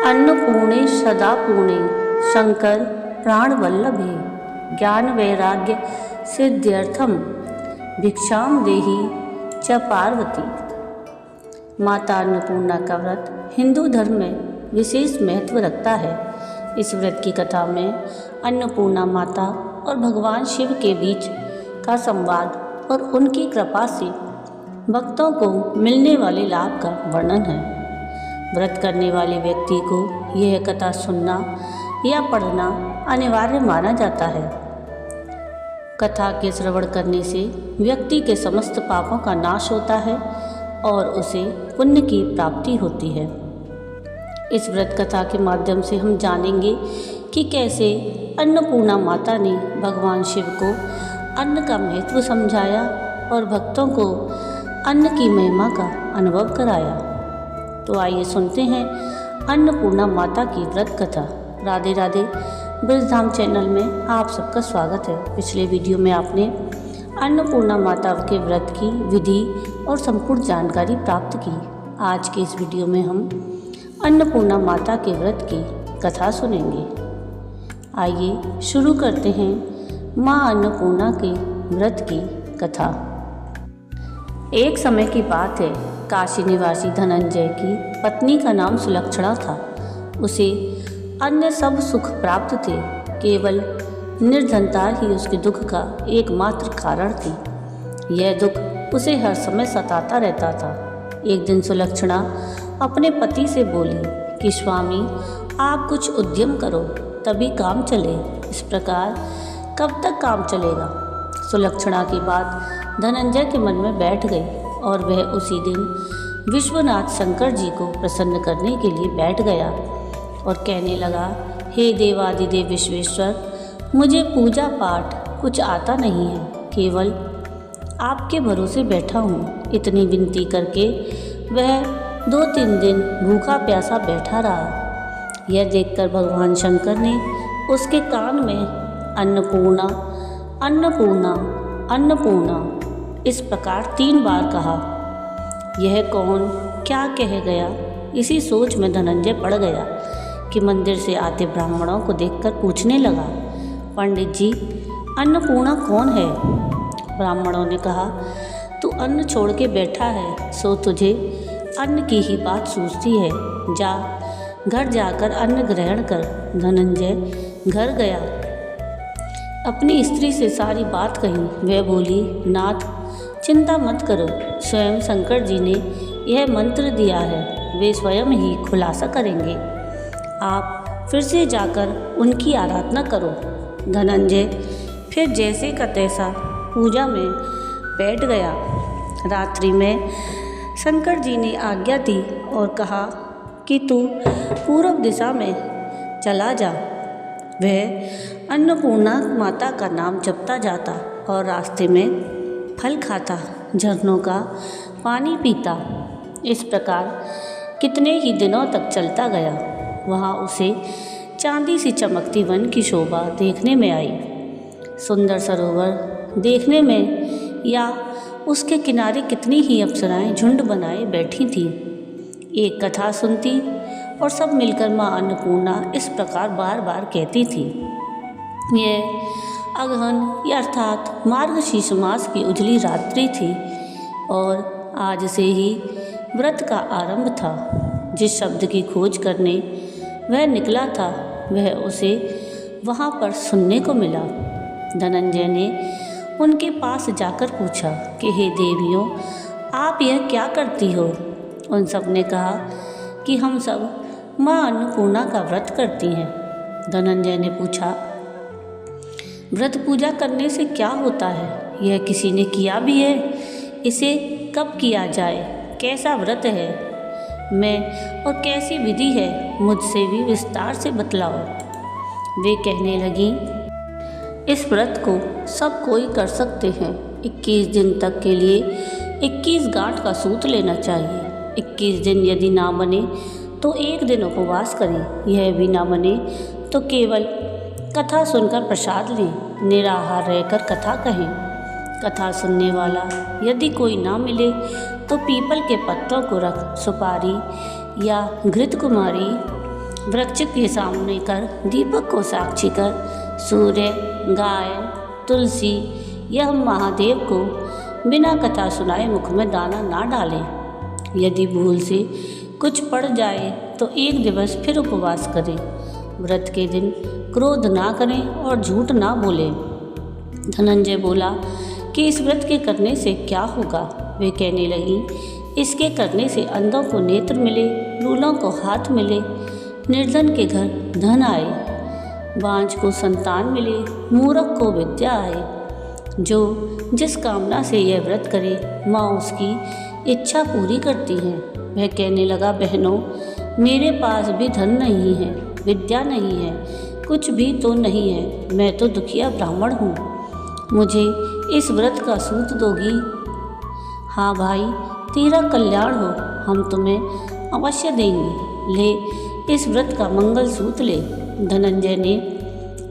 अन्नपूर्णे सदा पूर्णे शंकर प्राणवल्लभे ज्ञान वैराग्य सिद्ध्यर्थम भिक्षाम देहि च पार्वती। माता अन्नपूर्णा का व्रत हिंदू धर्म में विशेष महत्व रखता है। इस व्रत की कथा में अन्नपूर्णा माता और भगवान शिव के बीच का संवाद और उनकी कृपा से भक्तों को मिलने वाले लाभ का वर्णन है। व्रत करने वाले व्यक्ति को यह कथा सुनना या पढ़ना अनिवार्य माना जाता है। कथा के श्रवण करने से व्यक्ति के समस्त पापों का नाश होता है और उसे पुण्य की प्राप्ति होती है। इस व्रत कथा के माध्यम से हम जानेंगे कि कैसे अन्नपूर्णा माता ने भगवान शिव को अन्न का महत्व समझाया और भक्तों को अन्न की महिमा का अनुभव कराया। तो आइए सुनते हैं अन्नपूर्णा माता की व्रत कथा। राधे राधे। ब्रजधाम चैनल में आप सबका स्वागत है। पिछले वीडियो में आपने अन्नपूर्णा माता के व्रत की विधि और संपूर्ण जानकारी प्राप्त की। आज के इस वीडियो में हम अन्नपूर्णा माता के व्रत की कथा सुनेंगे। आइए शुरू करते हैं माँ अन्नपूर्णा के व्रत की कथा। एक समय की बात है, काशी निवासी धनंजय की पत्नी का नाम सुलक्षणा था। उसे अन्य सब सुख प्राप्त थे, केवल निर्धनता ही उसके दुख का एकमात्र कारण थी। यह दुख उसे हर समय सताता रहता था। एक दिन सुलक्षणा अपने पति से बोली कि स्वामी, आप कुछ उद्यम करो तभी काम चले। इस प्रकार कब तक काम चलेगा? सुलक्षणा की बात धनंजय के मन में बैठ गई और वह उसी दिन विश्वनाथ शंकर जी को प्रसन्न करने के लिए बैठ गया और कहने लगा, हे देवादिदेव विश्वेश्वर, मुझे पूजा पाठ कुछ आता नहीं है, केवल आपके भरोसे बैठा हूँ। इतनी विनती करके वह 2-3 दिन भूखा प्यासा बैठा रहा। यह देखकर भगवान शंकर ने उसके कान में अन्नपूर्णा अन्नपूर्णा अन्नपूर्णा इस प्रकार 3 बार कहा। यह कौन क्या कह गया? इसी सोच में धनंजय पड़ गया कि मंदिर से आते ब्राह्मणों को देखकर पूछने लगा, पंडित जी, अन्नपूर्णा कौन है? ब्राह्मणों ने कहा, तू अन्न छोड़ के बैठा है, सो तुझे अन्न की ही बात सूझती है। जा, घर जाकर अन्न ग्रहण कर। धनंजय घर गया, अपनी स्त्री से सारी बात कही। वह बोली, नाथ, चिंता मत करो, स्वयं शंकर जी ने यह मंत्र दिया है, वे स्वयं ही खुलासा करेंगे। आप फिर से जाकर उनकी आराधना करो। धनंजय फिर जैसे का तैसा पूजा में बैठ गया। रात्रि में शंकर जी ने आज्ञा दी और कहा कि तू पूर्व दिशा में चला जा। वह अन्नपूर्णा माता का नाम जपता जाता और रास्ते में फल खाता, झरनों का पानी पीता। इस प्रकार कितने ही दिनों तक चलता गया। वहाँ उसे चांदी सी चमकती वन की शोभा देखने में आई। सुंदर सरोवर देखने में या उसके किनारे कितनी ही अप्सराएं झुंड बनाए बैठी थीं। एक कथा सुनती और सब मिलकर माँ अन्नपूर्णा इस प्रकार बार बार कहती थी। यह अगहन या अर्थात मार्गशीर्ष मास की उजली रात्रि थी और आज से ही व्रत का आरंभ था। जिस शब्द की खोज करने वह निकला था, वह उसे वहाँ पर सुनने को मिला। धनंजय ने उनके पास जाकर पूछा कि हे देवियों, आप यह क्या करती हो? उन सब ने कहा कि हम सब माँ अन्नपूर्णा का व्रत करती हैं। धनंजय ने पूछा, व्रत पूजा करने से क्या होता है? यह किसी ने किया भी है? इसे कब किया जाए? कैसा व्रत है? मैं और कैसी विधि है? मुझसे भी विस्तार से बतलाओ। वे कहने लगी, इस व्रत को सब कोई कर सकते हैं। 21 दिन तक के लिए 21 गांठ का सूत लेना चाहिए। 21 दिन यदि ना बने तो 1 दिन उपवास करें। यह भी ना बने तो केवल कथा सुनकर प्रसाद लें। निराहार रहकर कथा कहें। कथा सुनने वाला यदि कोई ना मिले तो पीपल के पत्तों को रख सुपारी या घृत कुमारी वृक्ष के सामने कर, दीपक को साक्षी कर, सूर्य, गाय, तुलसी यह महादेव को बिना कथा सुनाए मुख में दाना ना डालें। यदि भूल से कुछ पड़ जाए तो 1 दिवस फिर उपवास करें। व्रत के दिन क्रोध ना करें और झूठ ना बोलें। धनंजय बोला कि इस व्रत के करने से क्या होगा। वे कहने लगी, इसके करने से अंधों को नेत्र मिले, लूलों को हाथ मिले, निर्धन के घर धन आए, बांझ को संतान मिले, मूर्ख को विद्या आए। जो जिस कामना से यह व्रत करे माँ उसकी इच्छा पूरी करती हैं। वह कहने लगा, बहनों, मेरे पास भी धन नहीं है, विद्या नहीं है, कुछ भी तो नहीं है। मैं तो दुखिया ब्राह्मण हूँ। मुझे इस व्रत का सूत दोगी? हाँ भाई, तेरा कल्याण हो, हम तुम्हें अवश्य देंगे। ले इस व्रत का मंगल सूत ले। धनंजय ने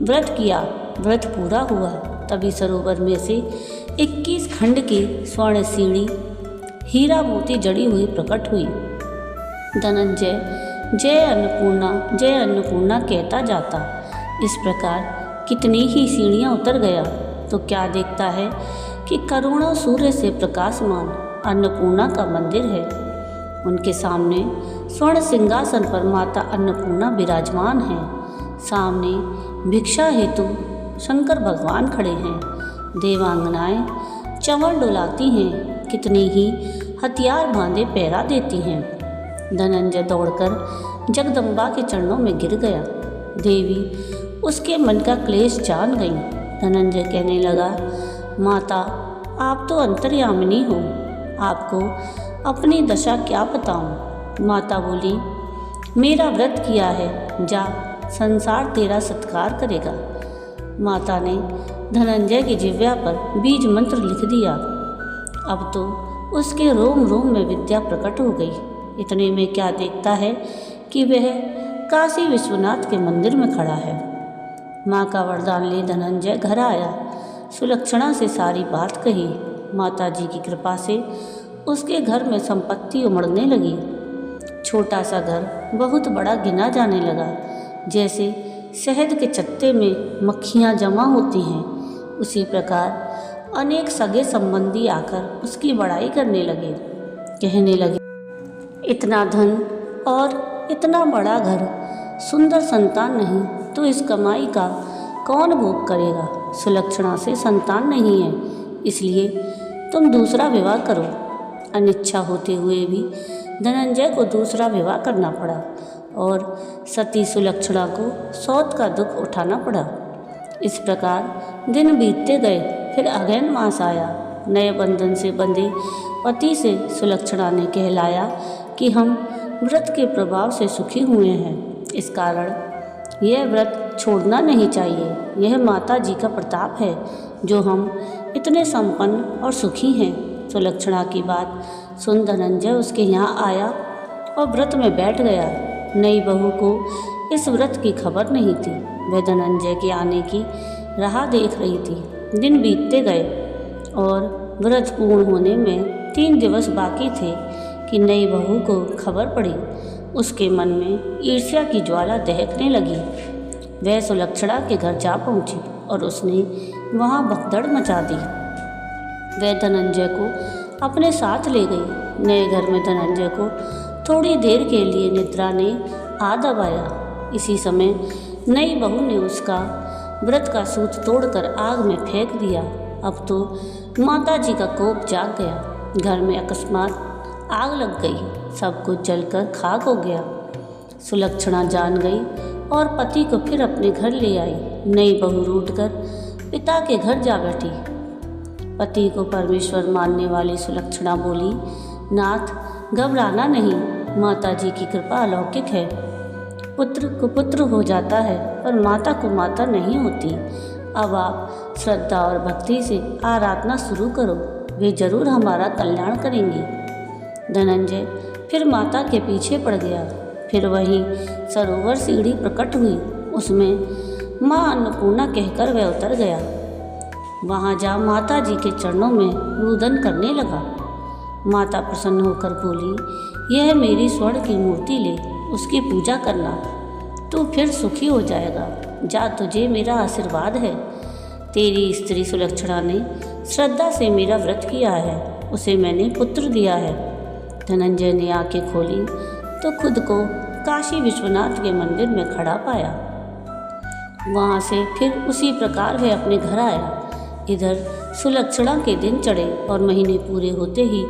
व्रत किया। व्रत पूरा हुआ। तभी सरोवर में से 21 खंड की स्वर्ण सीढ़ी हीरा मोती जड़ी हुई प्रकट हुई। धनंजय जय अन्नपूर्णा कहता जाता। इस प्रकार कितनी ही सीढ़ियाँ उतर गया तो क्या देखता है कि करोड़ों सूर्य से प्रकाशमान अन्नपूर्णा का मंदिर है। उनके सामने स्वर्ण सिंहासन पर माता अन्नपूर्णा विराजमान है। सामने भिक्षा हेतु शंकर भगवान खड़े हैं। देवांगनाएं चंवर डुलाती हैं, कितनी ही हथियार बांधे पहरा देती हैं। धनंजय दौड़कर जगदम्बा के चरणों में गिर गया। देवी उसके मन का क्लेश जान गई। धनंजय कहने लगा, माता, आप तो अंतर्यामिनी हो, आपको अपनी दशा क्या बताऊं। माता बोली, मेरा व्रत किया है, जा, संसार तेरा सत्कार करेगा। माता ने धनंजय की जिह्वा पर बीज मंत्र लिख दिया। अब तो उसके रोम रोम में विद्या प्रकट हो गई। इतने में क्या देखता है कि वह काशी विश्वनाथ के मंदिर में खड़ा है। माँ का वरदान ले धनंजय घर आया। सुलक्षणा से सारी बात कही। माता जी की कृपा से उसके घर में संपत्ति उमड़ने लगी। छोटा सा घर बहुत बड़ा गिना जाने लगा। जैसे शहद के चत्ते में मक्खियाँ जमा होती हैं, उसी प्रकार अनेक सगे संबंधी आकर उसकी बड़ाई करने लगे। कहने लगे, इतना धन और इतना बड़ा घर, सुंदर संतान नहीं तो इस कमाई का कौन भोग करेगा। सुलक्षणा से संतान नहीं है, इसलिए तुम दूसरा विवाह करो। अनिच्छा होते हुए भी धनंजय को दूसरा विवाह करना पड़ा और सती सुलक्षणा को सौत का दुख उठाना पड़ा। इस प्रकार दिन बीतते गए। फिर अगहन मास आया। नए बंधन से बंधे पति से सुलक्षणा ने कहलाया कि हम व्रत के प्रभाव से सुखी हुए हैं, इस कारण यह व्रत छोड़ना नहीं चाहिए। यह माता जी का प्रताप है जो हम इतने संपन्न और सुखी हैं। सुलक्षणा की बात सुन धनंजय उसके यहाँ आया और व्रत में बैठ गया। नई बहू को इस व्रत की खबर नहीं थी। वह धनंजय के आने की राह देख रही थी। दिन बीतते गए और व्रत पूर्ण होने में 3 दिवस बाकी थे कि नई बहू को खबर पड़ी। उसके मन में ईर्ष्या की ज्वाला दहकने लगी। वह सुलक्षणा के घर जा पहुंची और उसने वहां भगदड़ मचा दी। वह धनंजय को अपने साथ ले गई। नए घर में धनंजय को थोड़ी देर के लिए निद्रा ने आ दबाया। इसी समय नई बहू ने उसका व्रत का सूत तोड़कर आग में फेंक दिया। अब तो माता जी का कोप जाग गया। घर में अकस्मात आग लग गई। सब कुछ जलकर खाक हो गया। सुलक्षणा जान गई और पति को फिर अपने घर ले आई। नई बहू रूठकर पिता के घर जा बैठी। पति को परमेश्वर मानने वाली सुलक्षणा बोली, नाथ, घबराना नहीं, माता जी की कृपा अलौकिक है। पुत्र को पुत्र हो जाता है पर माता को माता नहीं होती। अब आप श्रद्धा और भक्ति से आराधना शुरू करो, वे जरूर हमारा कल्याण करेंगी। धनंजय फिर माता के पीछे पड़ गया। फिर वही सरोवर सीढ़ी प्रकट हुई। उसमें माँ अन्नपूर्णा कहकर वह उतर गया। वहाँ जा माता जी के चरणों में रुदन करने लगा। माता प्रसन्न होकर बोली, यह मेरी स्वर्ण की मूर्ति ले, उसकी पूजा करना। तू फिर सुखी हो जाएगा। जा, तुझे मेरा आशीर्वाद है। तेरी स्त्री सुलक्षणा ने श्रद्धा से मेरा व्रत किया है, उसे मैंने पुत्र दिया है। धनंजय ने आंखें खोली तो खुद को काशी विश्वनाथ के मंदिर में खड़ा पाया। वहाँ से फिर उसी प्रकार वह अपने घर आया। इधर सुलक्षणा के दिन चढ़े और महीने पूरे होते ही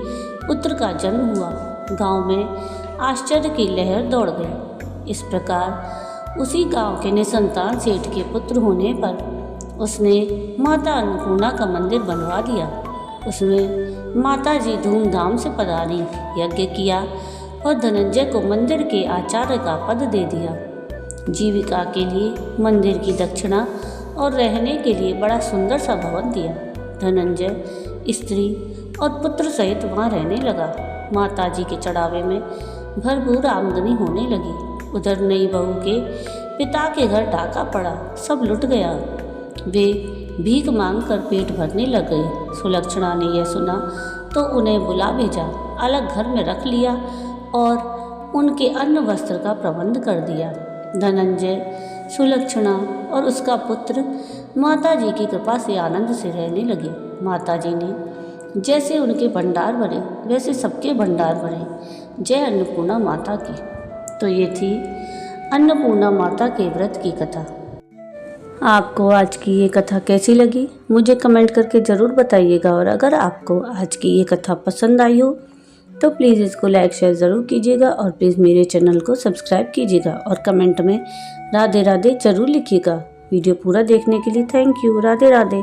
पुत्र का जन्म हुआ। गांव में आश्चर्य की लहर दौड़ गई। इस प्रकार उसी गांव के निसंतान सेठ के पुत्र होने पर उसने माता अन्नपूर्णा का मंदिर बनवा दिया। उसमें माता जी धूमधाम से पधारी, यज्ञ किया और धनंजय को मंदिर के आचार्य का पद दे दिया। जीविका के लिए मंदिर की दक्षिणा और रहने के लिए बड़ा सुंदर सा भवन दिया। धनंजय स्त्री और पुत्र सहित वहाँ रहने लगा। माता जी के चढ़ावे में भरपूर आमदनी होने लगी। उधर नई बहू के पिता के घर डाका पड़ा, सब लुट गया। वे भीख मांगकर पेट भरने लग गए। सुलक्षणा ने यह सुना तो उन्हें बुला भेजा, अलग घर में रख लिया और उनके अन्न वस्त्र का प्रबंध कर दिया। धनंजय, सुलक्षणा और उसका पुत्र माता जी की कृपा से आनंद से रहने लगे। माता जी ने जैसे उनके भंडार भरे वैसे सबके भंडार भरे। जय अन्नपूर्णा माता की। तो ये थी अन्नपूर्णा माता के व्रत की कथा। आपको आज की ये कथा कैसी लगी मुझे कमेंट करके ज़रूर बताइएगा। और अगर आपको आज की ये कथा पसंद आई हो तो प्लीज़ इसको लाइक शेयर ज़रूर कीजिएगा और प्लीज़ मेरे चैनल को सब्सक्राइब कीजिएगा और कमेंट में राधे राधे ज़रूर लिखिएगा। वीडियो पूरा देखने के लिए थैंक यू। राधे राधे।